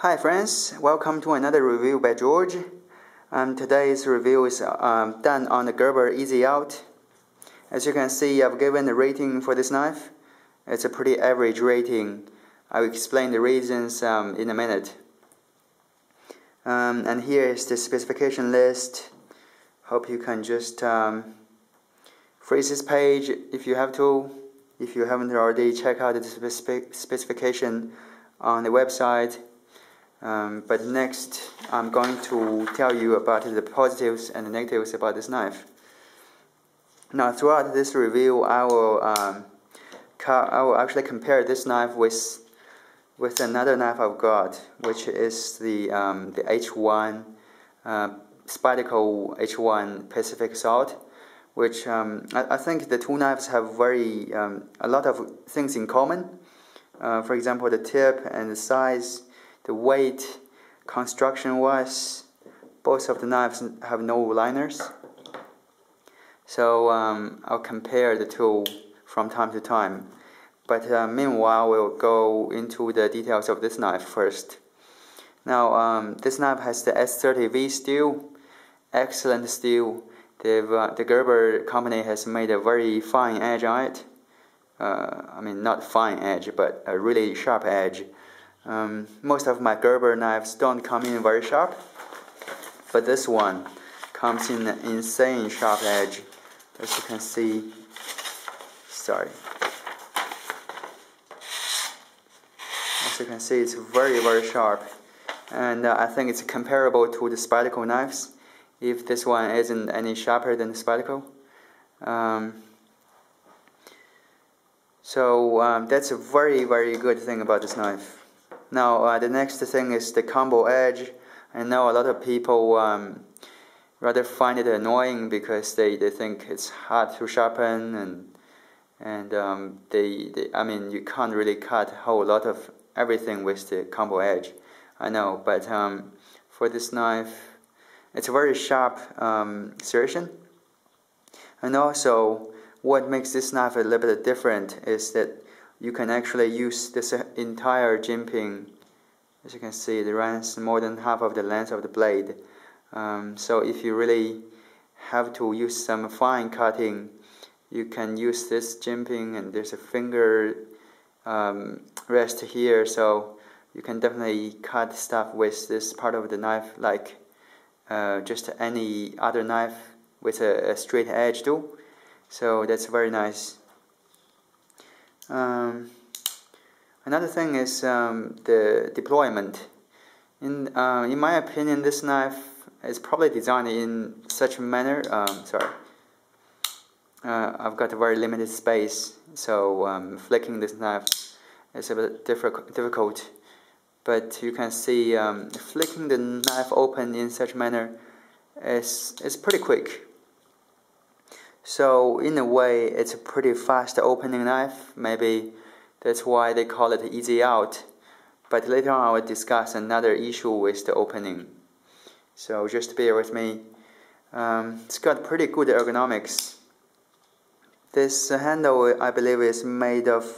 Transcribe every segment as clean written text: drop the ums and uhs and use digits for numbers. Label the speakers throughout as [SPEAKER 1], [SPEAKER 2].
[SPEAKER 1] Hi friends, welcome to another review by George. Today's review is done on the Gerber EZ out. As you can see, I've given a rating for this knife. It's a pretty average rating. I'll explain the reasons in a minute. And here is the specification list. Hope you can just freeze this page if you have to. If you haven't already, check out the specification on the website. But next, I'm going to tell you about the positives and the negatives about this knife. Now, throughout this review, I will actually compare this knife with another knife I've got, which is the H1 Spyderco H1 Pacific Salt, which I think the two knives have a lot of things in common. For example, the tip and the size. The weight, construction-wise, both of the knives have no liners. So I'll compare the two from time to time. But meanwhile, we'll go into the details of this knife first. Now, this knife has the s110v steel, excellent steel. The Gerber company has made a very fine edge on it. I mean, not fine edge, but a really sharp edge. Most of my Gerber knives don't come in very sharp, but this one comes in an insane sharp edge. As you can see, as you can see, it's very sharp, and I think it's comparable to the Spyderco knives, if this one isn't any sharper than the Spyderco. So that's a very good thing about this knife. Now, the next thing is the combo edge. I know a lot of people rather find it annoying because they think it's hard to sharpen, and I mean, you can't really cut a whole lot of everything with the combo edge. I know, but for this knife, it's a very sharp serration. And also, what makes this knife a little bit different is that you can actually use this entire jimping. As you can see, it runs more than half of the length of the blade. So if you really have to use some fine cutting, you can use this jimping, and there's a finger rest here, so you can definitely cut stuff with this part of the knife like just any other knife with a straight edge too. So that's very nice. Another thing is the deployment. In my opinion, this knife is probably designed in such a manner. I've got a very limited space, so flicking this knife is a bit difficult. But you can see flicking the knife open in such a manner is pretty quick. So in a way, it's a pretty fast opening knife. Maybe that's why they call it EZ out. But later on, I will discuss another issue with the opening. So just bear with me. It's got pretty good ergonomics. This handle, I believe, is made of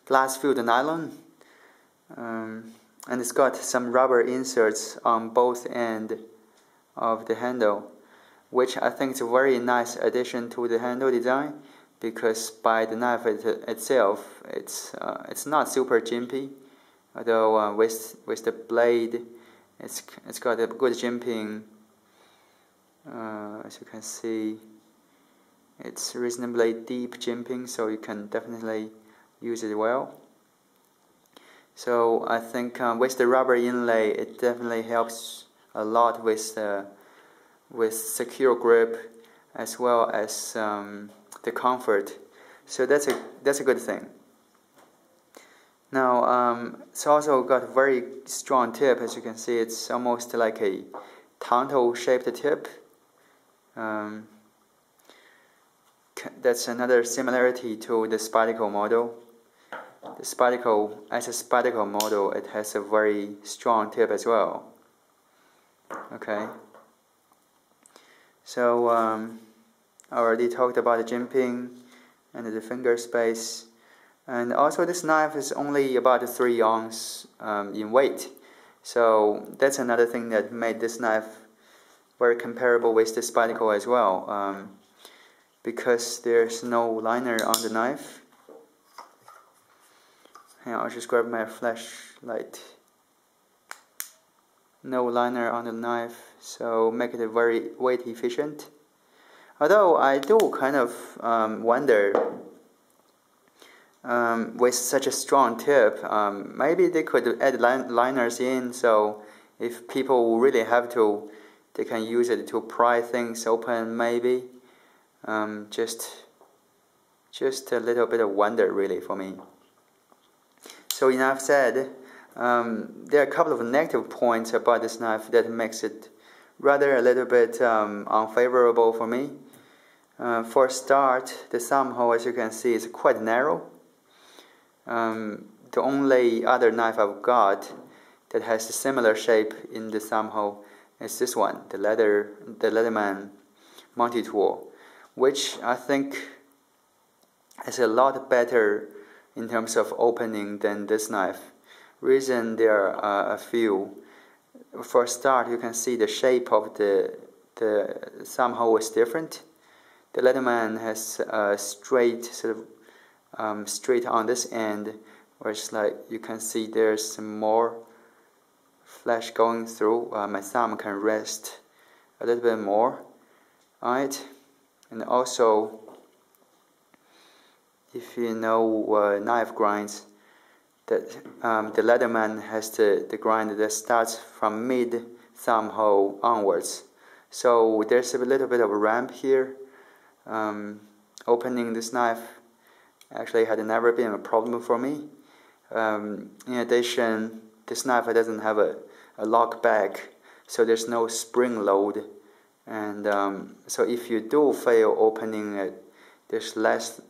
[SPEAKER 1] glass-filled nylon. And it's got some rubber inserts on both ends of the handle, which I think is a very nice addition to the handle design, because by the knife itself, it's not super jimpy, although with the blade, it's got a good jimping. As you can see, it's reasonably deep jimping, so you can definitely use it well. So I think with the rubber inlay, it definitely helps a lot with secure grip as well as the comfort. So that's a good thing. Now it's also got a very strong tip. As you can see, it's almost like a tonto shaped tip. That's another similarity to the Spyderco model. As a Spyderco model, it has a very strong tip as well. Okay. So I already talked about the jimping and the finger space. And also this knife is only about 3 ounces in weight. So that's another thing that made this knife very comparable with the Spyderco as well, because there's no liner on the knife. And I'll just grab my flashlight. No liner on the knife, so make it very weight efficient. Although I do kind of wonder, with such a strong tip, maybe they could add liners in, so if people really have to, they can use it to pry things open, maybe. Just a little bit of wonder, really, for me. So enough said. There are a couple of negative points about this knife that makes it rather a little bit unfavorable for me. For a start, the thumb hole, as you can see, is quite narrow. The only other knife I've got that has a similar shape in the thumb hole is this one, the Leatherman multi-tool, which I think is a lot better in terms of opening than this knife. Reason there are a few. For a start, you can see the shape of the thumb hole is different. The Leatherman has a straight straight on this end, where it's like you can see there's some more flesh going through. My thumb can rest a little bit more on it. And also, if you know knife grinds, that the Leatherman has the grind that starts from mid thumb hole onwards. So there's a little bit of a ramp here. Opening this knife actually had never been a problem for me. In addition, this knife doesn't have a lock back, so there's no spring load, and so if you do fail opening it, there's less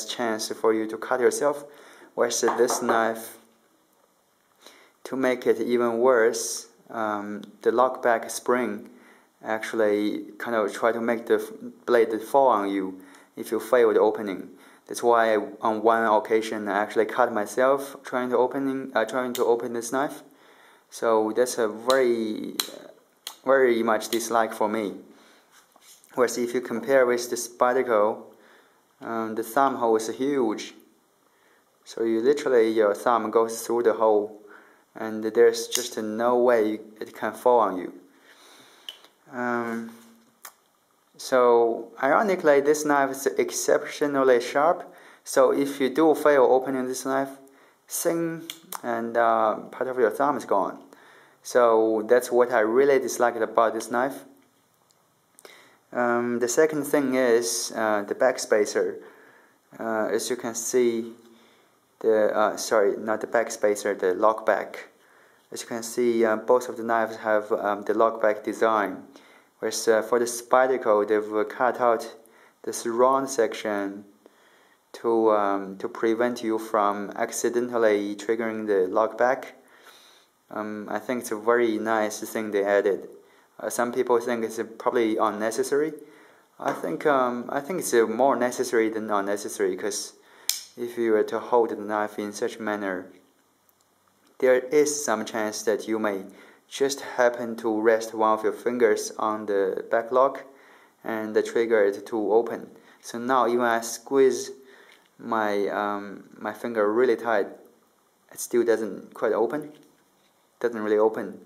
[SPEAKER 1] chance for you to cut yourself. Whereas this knife, to make it even worse, the lock back spring actually kind of try to make the blade fall on you if you fail the opening. That's why on one occasion I actually cut myself trying to open this knife. So that's a very much dislike for me. Whereas if you compare with the Spyderco, the thumb hole is huge. So your thumb goes through the hole, and there's just no way it can fall on you. So ironically, this knife is exceptionally sharp. So if you do fail opening this knife, sing, and part of your thumb is gone. So that's what I really disliked about this knife. The second thing is the backspacer. As you can see, not the backspacer, the lockback. As you can see, both of the knives have the lockback design. Whereas for the Spyderco, they've cut out this round section to prevent you from accidentally triggering the lockback. I think it's a very nice thing they added. Some people think it's probably unnecessary. I think it's more necessary than unnecessary, because if you were to hold the knife in such a manner, there is some chance that you may just happen to rest one of your fingers on the back lock and trigger it to open. So now even I squeeze my finger really tight, it still doesn't quite open. Doesn't really open.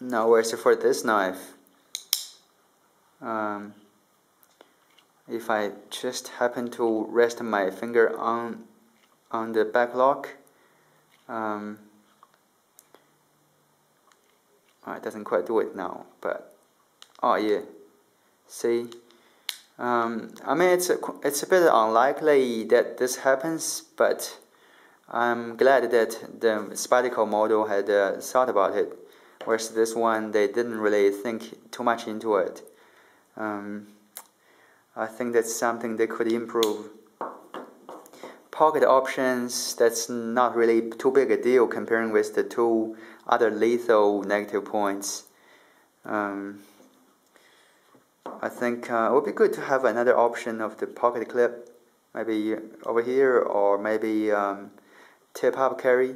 [SPEAKER 1] Now whereas for this knife, if I just happen to rest my finger on the back lock, it doesn't quite do it now, but oh yeah, see, I mean it's a bit unlikely that this happens, but I'm glad that the Spyderco model had thought about it, whereas this one they didn't really think too much into it. I think that's something they could improve. Pocket options, that's not really too big a deal comparing with the two other lethal negative points. I think it would be good to have another option of the pocket clip, maybe over here, or maybe tip-up carry.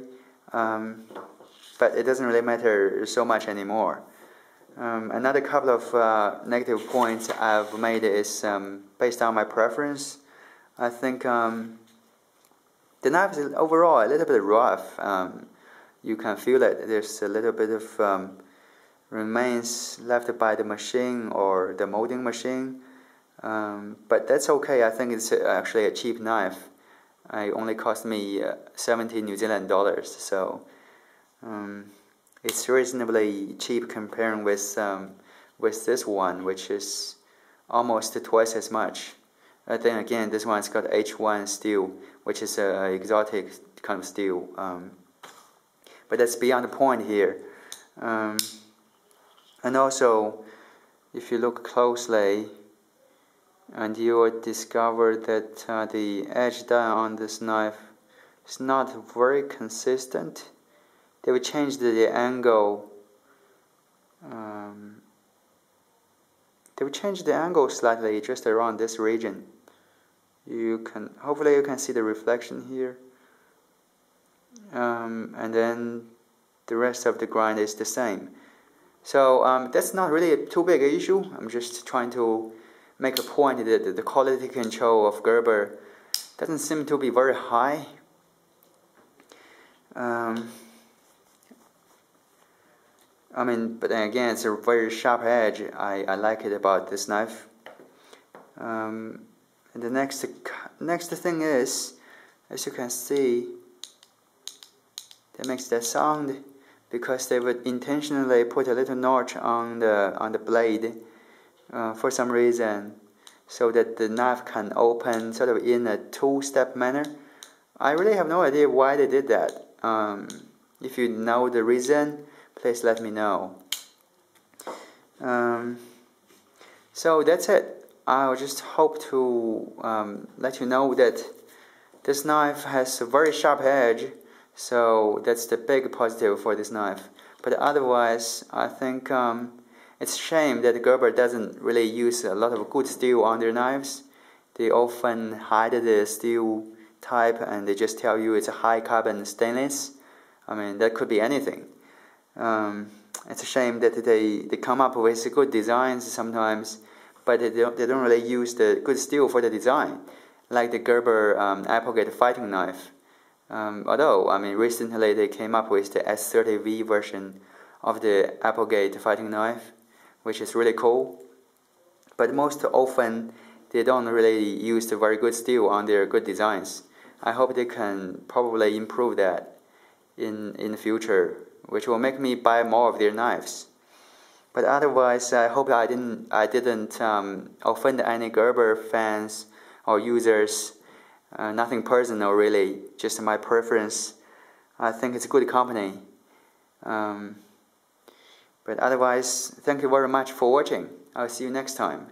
[SPEAKER 1] but it doesn't really matter so much anymore. Another couple of negative points I've made is based on my preference. I think the knife is overall a little bit rough. You can feel that there's a little bit of remains left by the machine or the molding machine, but that's okay. I think it's actually a cheap knife. It only cost me 70 New Zealand dollars, so it's reasonably cheap comparing with this one, which is almost twice as much. Then again, this one's got H1 steel, which is an exotic kind of steel. But that's beyond the point here. And also, if you look closely, and you will discover that the edge done on this knife is not very consistent. They will change the angle. They will change the angle slightly just around this region. Hopefully you can see the reflection here. And then the rest of the grind is the same. So that's not really a too big an issue. I'm just trying to make a point that the quality control of Gerber doesn't seem to be very high. But then again, it's a very sharp edge. I like it about this knife. And the next thing is, as you can see, that makes that sound because they would intentionally put a little notch on the blade for some reason, so that the knife can open sort of in a two-step manner. I really have no idea why they did that. If you know the reason, please let me know. So that's it. I just hope to let you know that this knife has a very sharp edge, so that's the big positive for this knife. But otherwise, I think it's a shame that Gerber doesn't really use a lot of good steel on their knives. They often hide the steel type and they just tell you it's a high carbon stainless. That could be anything. It's a shame that they come up with good designs sometimes, but they don't really use the good steel for the design, like the Gerber Applegate fighting knife. Although, recently they came up with the S30V version of the Applegate fighting knife, which is really cool. But most often, they don't really use the very good steel on their good designs. I hope they can probably improve that in the future, which will make me buy more of their knives. But otherwise, I hope I didn't offend any Gerber fans or users. Nothing personal really, just my preference. I think it's a good company. But otherwise, thank you very much for watching. I'll see you next time.